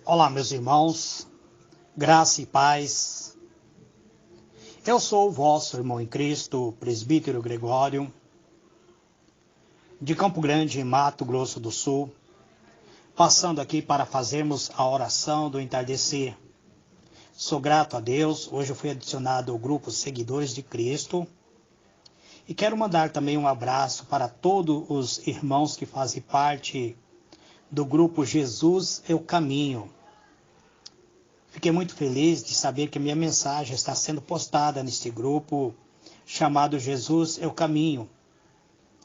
Olá, meus irmãos, graça e paz. Eu sou o vosso irmão em Cristo, presbítero Gregório, de Campo Grande, Mato Grosso do Sul, passando aqui para fazermos a oração do entardecer. Sou grato a Deus, hoje eu fui adicionado ao grupo Seguidores de Cristo e quero mandar também um abraço para todos os irmãos que fazem parte do grupo Jesus é o Caminho. Fiquei muito feliz de saber que a minha mensagem está sendo postada neste grupo chamado Jesus é o Caminho.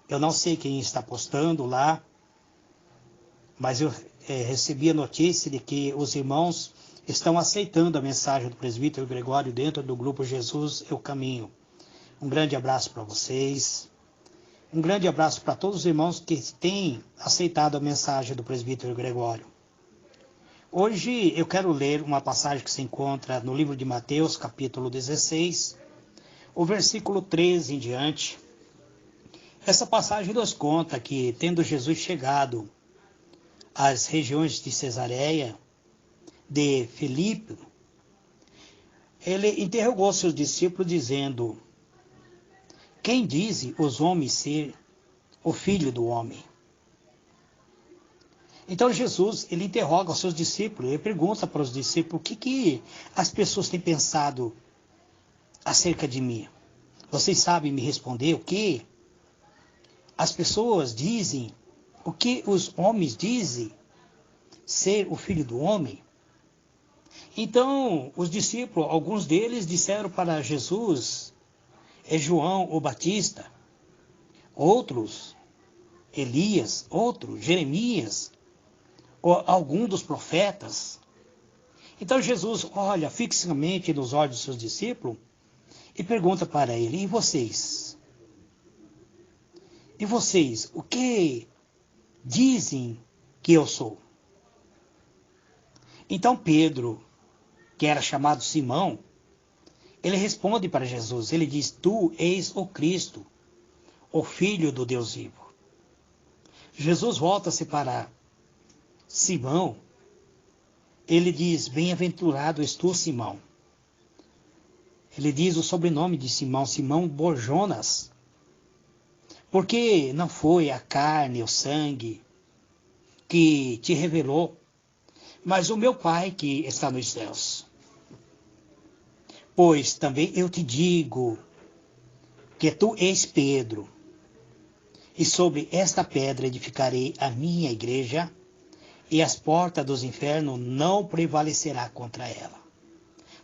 Eu não sei quem está postando lá, mas eu recebi a notícia de que os irmãos estão aceitando a mensagem do presbítero Gregório dentro do grupo Jesus é o Caminho. Um grande abraço para vocês. Um grande abraço para todos os irmãos que têm aceitado a mensagem do presbítero Gregório. Hoje eu quero ler uma passagem que se encontra no livro de Mateus, capítulo 16, o versículo 13 em diante. Essa passagem nos conta que, tendo Jesus chegado às regiões de Cesareia, de Filipe, ele interrogou seus discípulos dizendo: quem dizem os homens ser o Filho do Homem? Então Jesus, ele interroga os seus discípulos, ele pergunta para os discípulos o que as pessoas têm pensado acerca de mim. Vocês sabem me responder o que as pessoas dizem, o que os homens dizem ser o Filho do Homem? Então, os discípulos, alguns deles disseram para Jesus, é João o Batista, outros, Elias, outros, Jeremias, ou algum dos profetas. Então Jesus olha fixamente nos olhos dos seus discípulos e pergunta para ele: e vocês? E vocês, o que dizem que eu sou? Então Pedro, que era chamado Simão, ele responde para Jesus, ele diz: tu és o Cristo, o Filho do Deus vivo. Jesus volta-se para Simão, ele diz: bem-aventurado és tu, Simão. Ele diz o sobrenome de Simão, Simão Bar-Jonas, porque não foi a carne, o sangue que te revelou, mas o meu Pai que está nos céus. Pois também eu te digo que tu és Pedro, e sobre esta pedra edificarei a minha igreja, e as portas dos infernos não prevalecerá contra ela.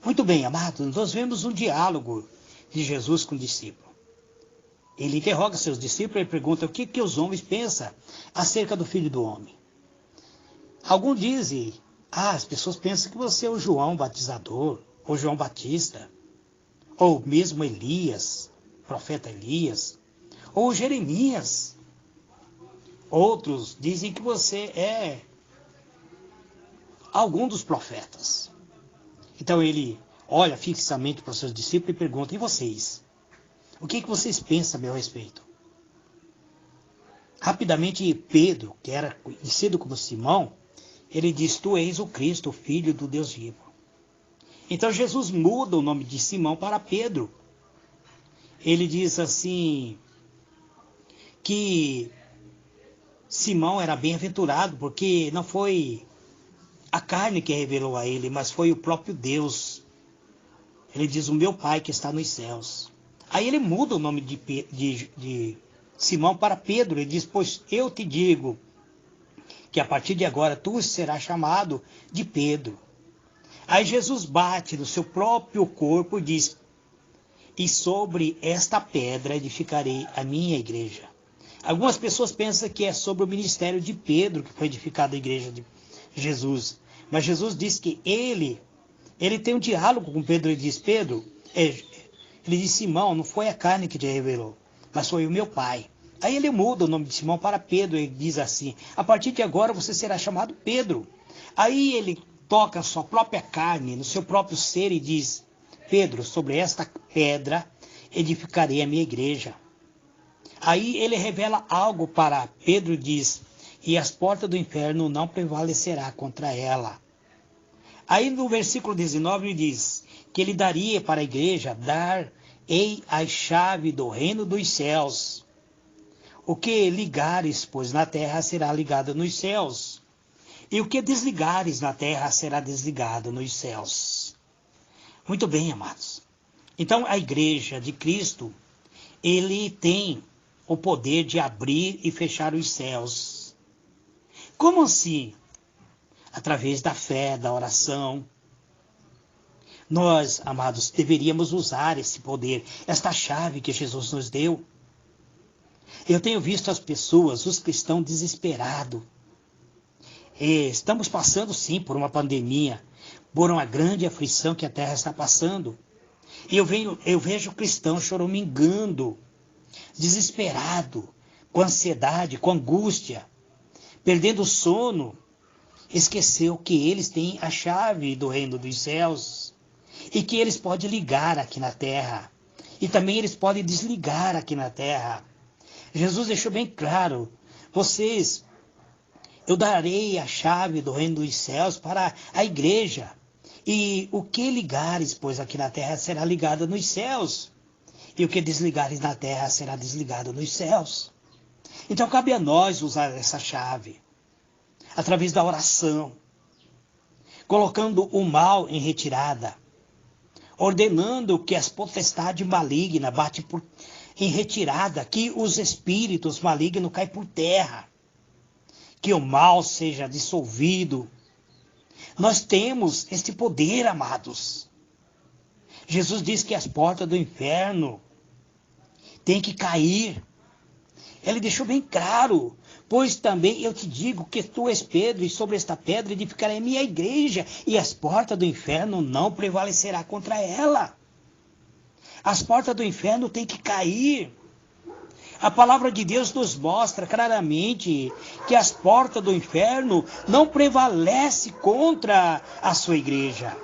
Muito bem, amados, nós vemos um diálogo de Jesus com o discípulo. Ele interroga seus discípulos e pergunta o que os homens pensam acerca do Filho do Homem. Alguns dizem, as pessoas pensam que você é o João Batizador, ou João Batista, ou mesmo Elias, profeta Elias, ou Jeremias. Outros dizem que você é algum dos profetas. Então ele olha fixamente para os seus discípulos e pergunta: e vocês? O que vocês pensam a meu respeito? Rapidamente Pedro, que era conhecido como Simão, ele diz: tu és o Cristo, o Filho do Deus vivo. Então Jesus muda o nome de Simão para Pedro. Ele diz assim, que Simão era bem-aventurado, porque não foi a carne que revelou a ele, mas foi o próprio Deus. Ele diz: o meu Pai que está nos céus. Aí ele muda o nome de Simão para Pedro. Ele diz: pois eu te digo que a partir de agora tu serás chamado de Pedro. Aí Jesus bate no seu próprio corpo e diz: e sobre esta pedra edificarei a minha igreja. Algumas pessoas pensam que é sobre o ministério de Pedro que foi edificada a igreja de Jesus. Mas Jesus diz que ele tem um diálogo com Pedro. Ele diz: Pedro, ele diz: Simão, não foi a carne que te revelou, mas foi o meu Pai. Aí ele muda o nome de Simão para Pedro. Ele diz assim: a partir de agora você será chamado Pedro. Aí ele toca a sua própria carne, no seu próprio ser, e diz: Pedro, sobre esta pedra edificarei a minha igreja. Aí ele revela algo para Pedro e diz: e as portas do inferno não prevalecerá contra ela. Aí no versículo 19 ele diz que ele daria para a igreja, dar-ei a chave do reino dos céus. O que ligares, pois, na terra será ligado nos céus. E o que desligares na terra será desligado nos céus. Muito bem, amados. Então a igreja de Cristo, ele tem o poder de abrir e fechar os céus. Como assim? Através da fé, da oração. Nós, amados, deveríamos usar esse poder, esta chave que Jesus nos deu. Eu tenho visto as pessoas, os cristãos desesperados. Estamos passando sim por uma pandemia, por uma grande aflição que a terra está passando. E eu vejo cristãos choramingando, desesperado, com ansiedade, com angústia, perdendo o sono. Esqueceu que eles têm a chave do reino dos céus e que eles podem ligar aqui na terra. E também eles podem desligar aqui na terra. Jesus deixou bem claro, eu darei a chave do reino dos céus para a igreja. E o que ligares, pois, aqui na terra será ligado nos céus. E o que desligares na terra será desligado nos céus. Então cabe a nós usar essa chave. Através da oração. Colocando o mal em retirada. Ordenando que as potestades malignas batem em retirada. Que os espíritos malignos caem por terra. Que o mal seja dissolvido. Nós temos este poder, amados. Jesus diz que as portas do inferno têm que cair. Ele deixou bem claro. Pois também eu te digo que tu és Pedro, e sobre esta pedra edificarei a minha igreja, e as portas do inferno não prevalecerá contra ela. As portas do inferno têm que cair. A palavra de Deus nos mostra claramente que as portas do inferno não prevalecem contra a sua igreja.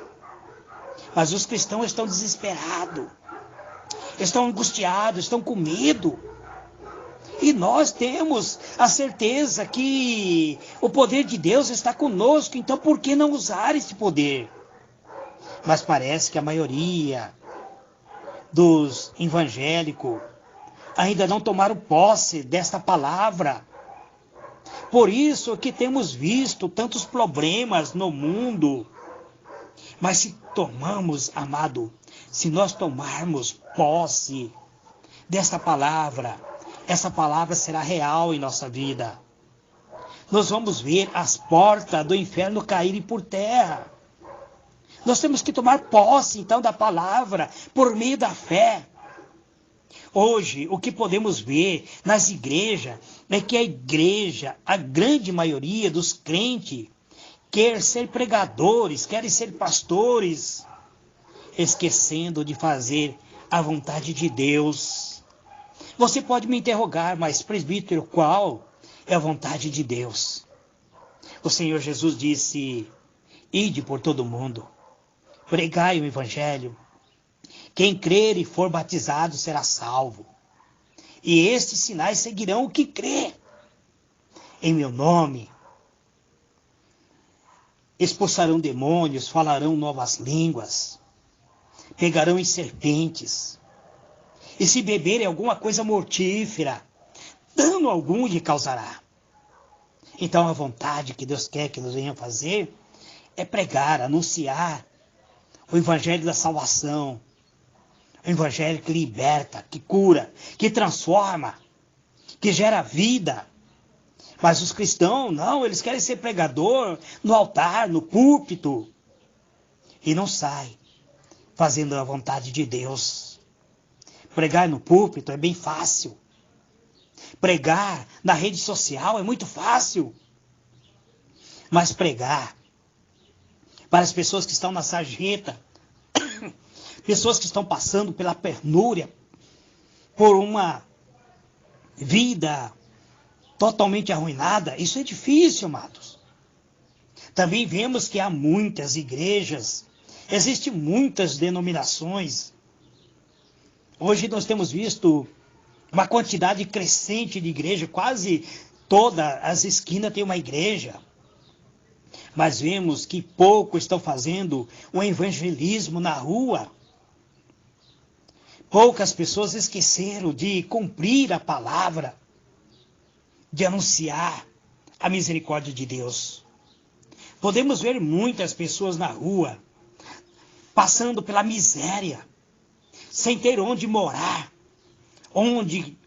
Mas os cristãos estão desesperados, estão angustiados, estão com medo. E nós temos a certeza que o poder de Deus está conosco, então por que não usar esse poder? Mas parece que a maioria dos evangélicos ainda não tomaram posse desta palavra. Por isso que temos visto tantos problemas no mundo. Mas se nós tomarmos posse desta palavra, essa palavra será real em nossa vida. Nós vamos ver as portas do inferno caírem por terra. Nós temos que tomar posse então da palavra por meio da fé. Hoje, o que podemos ver nas igrejas é que a grande maioria dos crentes, quer ser pregadores, querem ser pastores, esquecendo de fazer a vontade de Deus. Você pode me interrogar, mas presbítero, qual é a vontade de Deus? O Senhor Jesus disse, ide por todo o mundo, pregai o evangelho. Quem crer e for batizado será salvo. E estes sinais seguirão o que crê. Em meu nome expulsarão demônios, falarão novas línguas, pegarão em serpentes. E se beberem alguma coisa mortífera, dano algum lhe causará. Então a vontade que Deus quer que nós venhamos fazer é pregar, anunciar o evangelho da salvação. O evangelho que liberta, que cura, que transforma, que gera vida. Mas os cristãos, não, eles querem ser pregador no altar, no púlpito. E não sai fazendo a vontade de Deus. Pregar no púlpito é bem fácil. Pregar na rede social é muito fácil. Mas pregar para as pessoas que estão na sarjeta, pessoas que estão passando pela penúria, por uma vida totalmente arruinada, isso é difícil, amados. Também vemos que há muitas igrejas, existem muitas denominações. Hoje nós temos visto uma quantidade crescente de igreja, quase todas as esquinas tem uma igreja. mas vemos que pouco estão fazendo o evangelismo na rua. Poucas pessoas esqueceram de cumprir a palavra, de anunciar a misericórdia de Deus. Podemos ver muitas pessoas na rua, passando pela miséria, sem ter onde morar, onde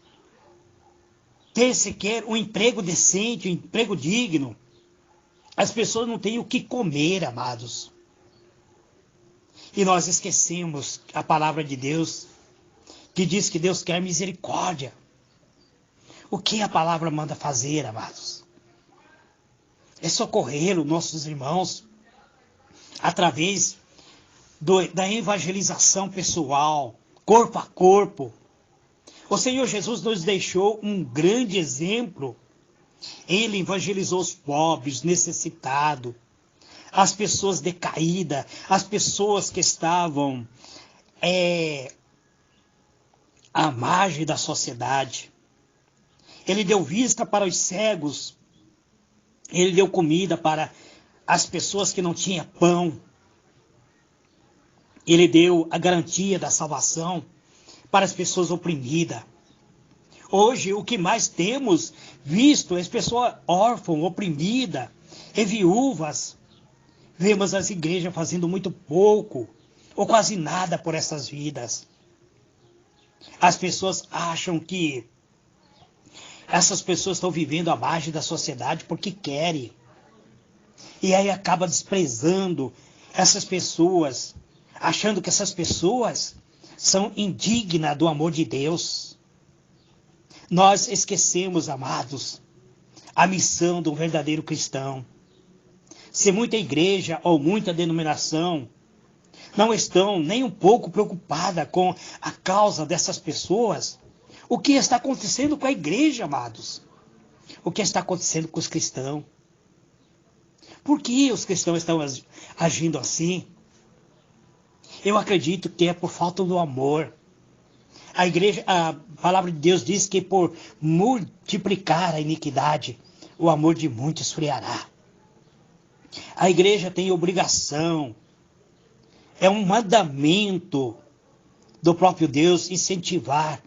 ter sequer um emprego decente, um emprego digno. As pessoas não têm o que comer, amados. E nós esquecemos a palavra de Deus, que diz que Deus quer misericórdia. O que a palavra manda fazer, amados? É socorrer os nossos irmãos através da evangelização pessoal, corpo a corpo. O Senhor Jesus nos deixou um grande exemplo. Ele evangelizou os pobres, necessitados, as pessoas decaídas, as pessoas que estavam à margem da sociedade. Ele deu vista para os cegos. Ele deu comida para as pessoas que não tinham pão. Ele deu a garantia da salvação para as pessoas oprimidas. Hoje, o que mais temos visto é as pessoas órfãs, oprimidas e viúvas. Vemos as igrejas fazendo muito pouco ou quase nada por essas vidas. As pessoas acham que essas pessoas estão vivendo à margem da sociedade porque querem. E aí acaba desprezando essas pessoas, achando que essas pessoas são indignas do amor de Deus. Nós esquecemos, amados, a missão do verdadeiro cristão. Se muita igreja ou muita denominação não estão nem um pouco preocupada com a causa dessas pessoas, o que está acontecendo com a igreja, amados? O que está acontecendo com os cristãos? Por que os cristãos estão agindo assim? Eu acredito que é por falta do amor. A palavra de Deus diz que por multiplicar a iniquidade, o amor de muitos esfriará. A igreja tem obrigação, é um mandamento do próprio Deus incentivar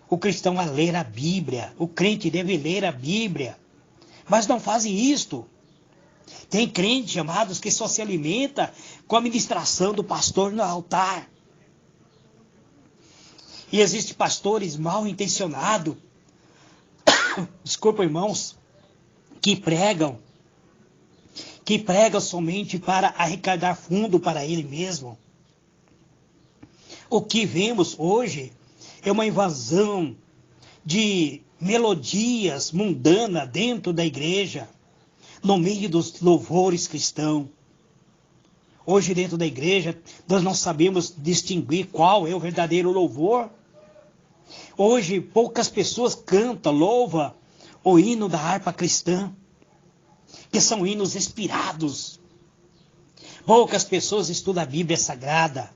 o cristão a ler a Bíblia. O crente deve ler a Bíblia, mas não fazem isto. Tem crentes, amados, que só se alimenta com a ministração do pastor no altar. E existem pastores mal intencionados, desculpa, irmãos, que pregam somente para arrecadar fundo para ele mesmo. O que vemos hoje é uma invasão de melodias mundanas dentro da igreja, no meio dos louvores cristãos. Hoje dentro da igreja nós não sabemos distinguir qual é o verdadeiro louvor. Hoje poucas pessoas cantam, louvam o hino da harpa cristã, que são hinos inspirados. Poucas pessoas estudam a Bíblia Sagrada.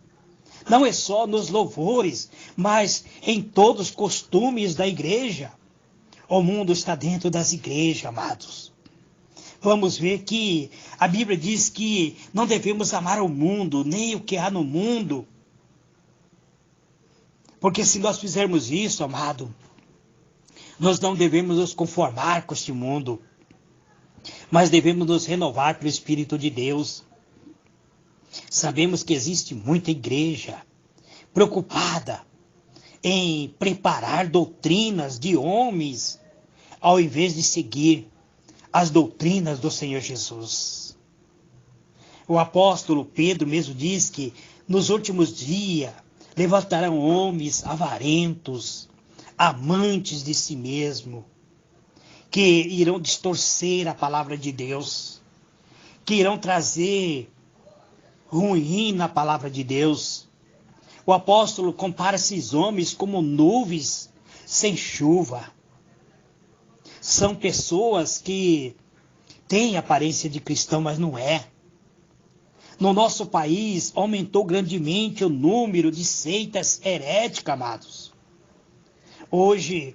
Não é só nos louvores, mas em todos os costumes da igreja. O mundo está dentro das igrejas, amados. Vamos ver que a Bíblia diz que não devemos amar o mundo, nem o que há no mundo. Porque se nós fizermos isso, amado, nós não devemos nos conformar com este mundo, mas devemos nos renovar pelo Espírito de Deus. Sabemos que existe muita igreja preocupada em preparar doutrinas de homens, ao invés de seguir as doutrinas do Senhor Jesus. O apóstolo Pedro mesmo diz que nos últimos dias levantarão homens avarentos, amantes de si mesmo, que irão distorcer a palavra de Deus, que irão trazer ruim na palavra de Deus. O apóstolo compara esses homens como nuvens sem chuva. São pessoas que têm aparência de cristão, mas não é. No nosso país, aumentou grandemente o número de seitas heréticas, amados. Hoje,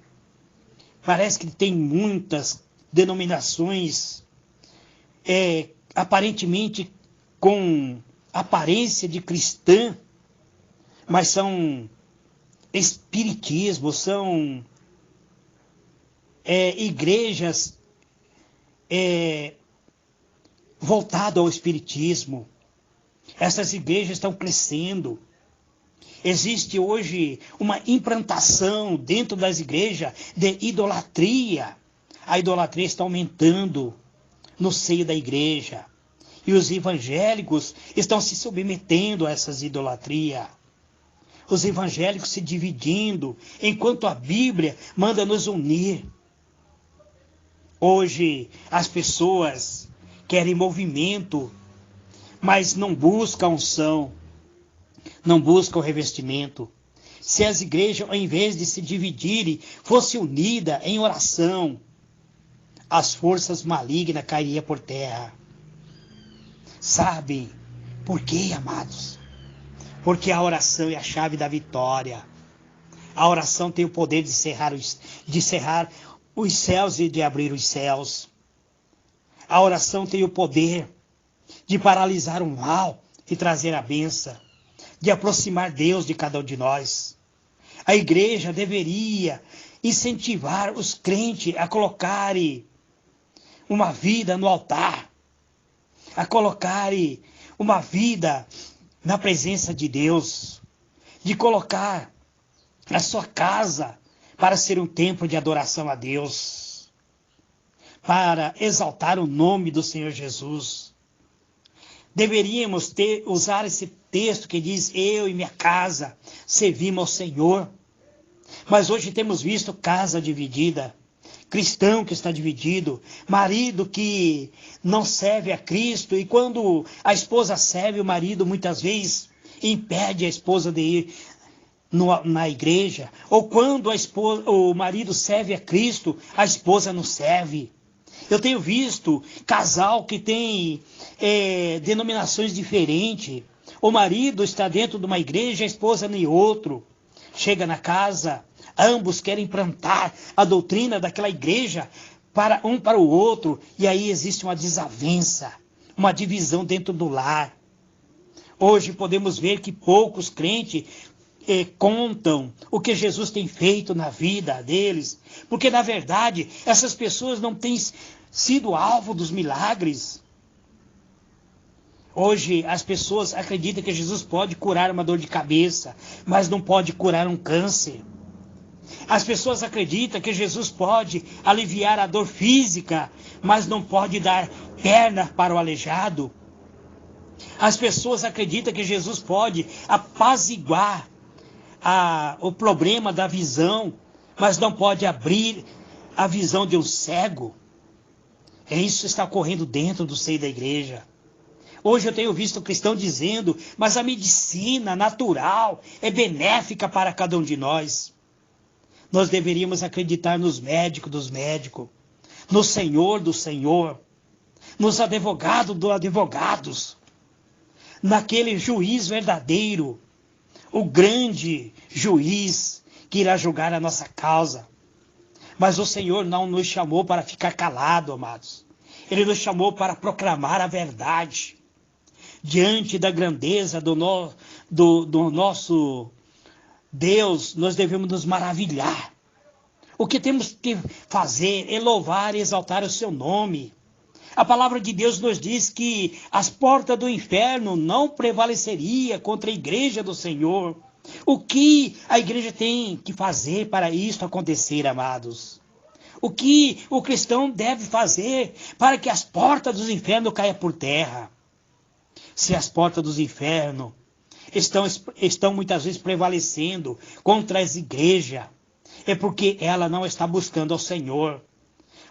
parece que tem muitas denominações aparentemente com aparência de cristã, mas são espiritismo, são igrejas voltadas ao espiritismo. Essas igrejas estão crescendo. Existe hoje uma implantação dentro das igrejas de idolatria. A idolatria está aumentando no seio da igreja. E os evangélicos estão se submetendo a essas idolatrias. Os evangélicos se dividindo, enquanto a Bíblia manda nos unir. Hoje as pessoas querem movimento, mas não buscam unção, não buscam revestimento. Se as igrejas, ao invés de se dividirem, fossem unidas em oração, as forças malignas cairiam por terra. Sabem por quê, amados? Porque a oração é a chave da vitória. A oração tem o poder de cerrar os céus e de abrir os céus. A oração tem o poder de paralisar o mal e trazer a bênção, de aproximar Deus de cada um de nós. A igreja deveria incentivar os crentes a colocarem uma vida no altar, a colocarem uma vida na presença de Deus, de colocar a sua casa para ser um templo de adoração a Deus, para exaltar o nome do Senhor Jesus. Deveríamos usar esse texto que diz: eu e minha casa servimos ao Senhor. Mas hoje temos visto casa dividida, cristão que está dividido, marido que não serve a Cristo, e quando a esposa serve, o marido muitas vezes impede a esposa de ir na igreja, ou quando o marido serve a Cristo, a esposa não serve. Eu tenho visto casal que tem denominações diferentes, o marido está dentro de uma igreja, a esposa em outro. Chega na casa, ambos querem implantar a doutrina daquela igreja para o outro, e aí existe uma desavença, uma divisão dentro do lar. Hoje podemos ver que poucos crentes contam o que Jesus tem feito na vida deles, porque na verdade essas pessoas não têm sido alvo dos milagres. Hoje as pessoas acreditam que Jesus pode curar uma dor de cabeça, mas não pode curar um câncer. As pessoas acreditam que Jesus pode aliviar a dor física, mas não pode dar perna para o aleijado. As pessoas acreditam que Jesus pode apaziguar o problema da visão, mas não pode abrir a visão de um cego. Isso está ocorrendo dentro do seio da igreja. Hoje eu tenho visto cristão dizendo: mas a medicina natural é benéfica para cada um de nós. Nós deveríamos acreditar nos médicos dos médicos, no Senhor do Senhor, nos advogados dos advogados, naquele juiz verdadeiro, o grande juiz que irá julgar a nossa causa. Mas o Senhor não nos chamou para ficar calado, amados. Ele nos chamou para proclamar a verdade. Diante da grandeza do nosso Deus, nós devemos nos maravilhar. O que temos que fazer é louvar e exaltar o seu nome. A palavra de Deus nos diz que as portas do inferno não prevaleceria contra a igreja do Senhor. O que a igreja tem que fazer para isso acontecer, amados? O que o cristão deve fazer para que as portas dos infernos caiam por terra? Se as portas dos infernos estão muitas vezes prevalecendo contra as igrejas, é porque ela não está buscando ao Senhor.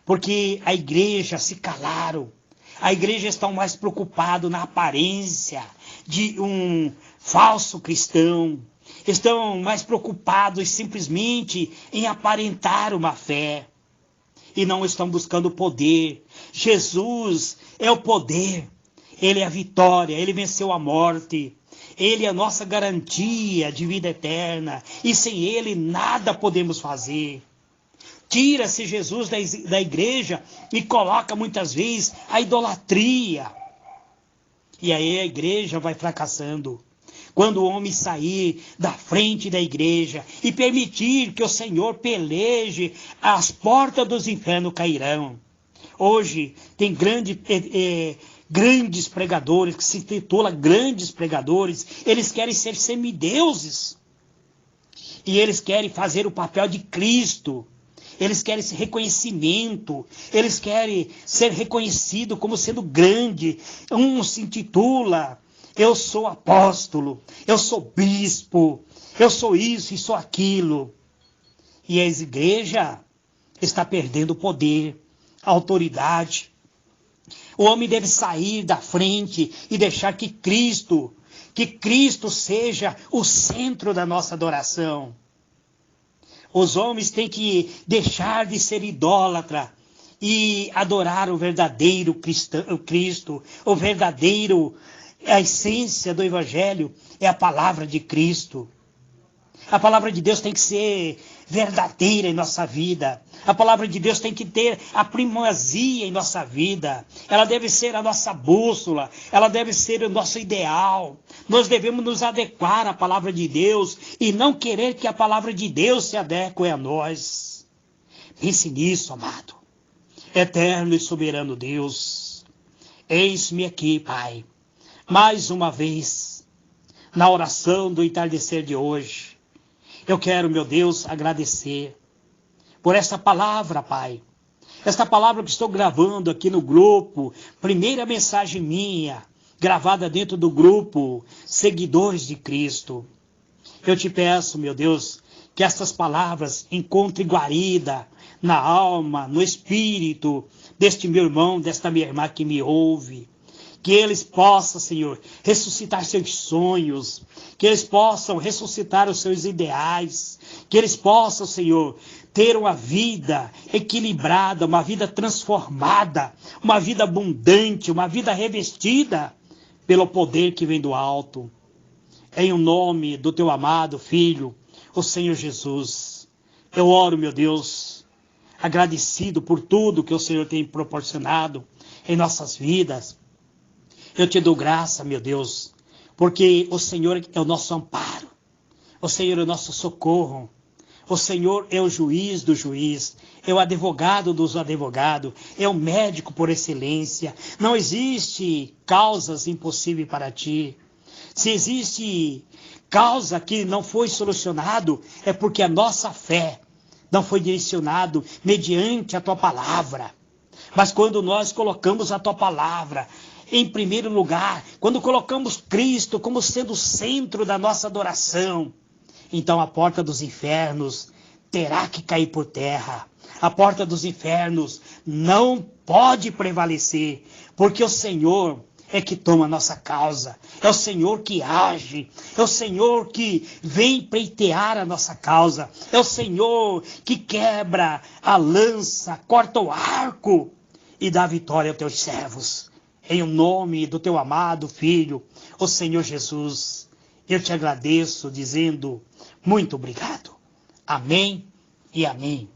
Porque a igreja se calaram. A igreja está mais preocupada na aparência de um falso cristão. Estão mais preocupados simplesmente em aparentar uma fé. E não estão buscando o poder. Jesus é o poder. Ele é a vitória. Ele venceu a morte. Ele é a nossa garantia de vida eterna. E sem Ele nada podemos fazer. Tira-se Jesus da igreja e coloca muitas vezes a idolatria. E aí a igreja vai fracassando. Quando o homem sair da frente da igreja e permitir que o Senhor peleje, as portas dos infernos cairão. Hoje tem grandes pregadores, que se intitula grandes pregadores, eles querem ser semideuses. E eles querem fazer o papel de Cristo. Eles querem esse reconhecimento. Eles querem ser reconhecido como sendo grande. Um se intitula: eu sou apóstolo, eu sou bispo, eu sou isso e sou aquilo. E a igreja está perdendo o poder, a autoridade. O homem deve sair da frente e deixar que Cristo seja o centro da nossa adoração. Os homens têm que deixar de ser idólatra e adorar o verdadeiro Cristo, o verdadeiro. A essência do Evangelho é a palavra de Cristo. A palavra de Deus tem que ser verdadeira em nossa vida. A palavra de Deus tem que ter a primazia em nossa vida. Ela deve ser a nossa bússola. Ela deve ser o nosso ideal. Nós devemos nos adequar à palavra de Deus e não querer que a palavra de Deus se adeque a nós. Pense nisso, amado. Eterno e soberano Deus, eis-me aqui, Pai. Mais uma vez, na oração do entardecer de hoje, eu quero, meu Deus, agradecer por esta palavra, Pai. Esta palavra que estou gravando aqui no grupo, primeira mensagem minha, gravada dentro do grupo Seguidores de Cristo. Eu te peço, meu Deus, que estas palavras encontrem guarida na alma, no espírito deste meu irmão, desta minha irmã que me ouve. Que eles possam, Senhor, ressuscitar seus sonhos, que eles possam ressuscitar os seus ideais, que eles possam, Senhor, ter uma vida equilibrada, uma vida transformada, uma vida abundante, uma vida revestida pelo poder que vem do alto. Em o nome do teu amado Filho, o Senhor Jesus, eu oro, meu Deus, agradecido por tudo que o Senhor tem proporcionado em nossas vidas. Eu te dou graça, meu Deus, porque o Senhor é o nosso amparo, o Senhor é o nosso socorro, o Senhor é o juiz do juiz, é o advogado dos advogados, é o médico por excelência. Não existe causas impossíveis para ti. Se existe causa que não foi solucionado, é porque a nossa fé não foi direcionada mediante a tua palavra. Mas quando nós colocamos a tua palavra em primeiro lugar, quando colocamos Cristo como sendo o centro da nossa adoração, então a porta dos infernos terá que cair por terra. A porta dos infernos não pode prevalecer, porque o Senhor é que toma a nossa causa, é o Senhor que age, é o Senhor que vem pleitear a nossa causa, é o Senhor que quebra a lança, corta o arco e dá vitória aos teus servos. Em nome do teu amado Filho, o Senhor Jesus, eu te agradeço dizendo muito obrigado. Amém e amém.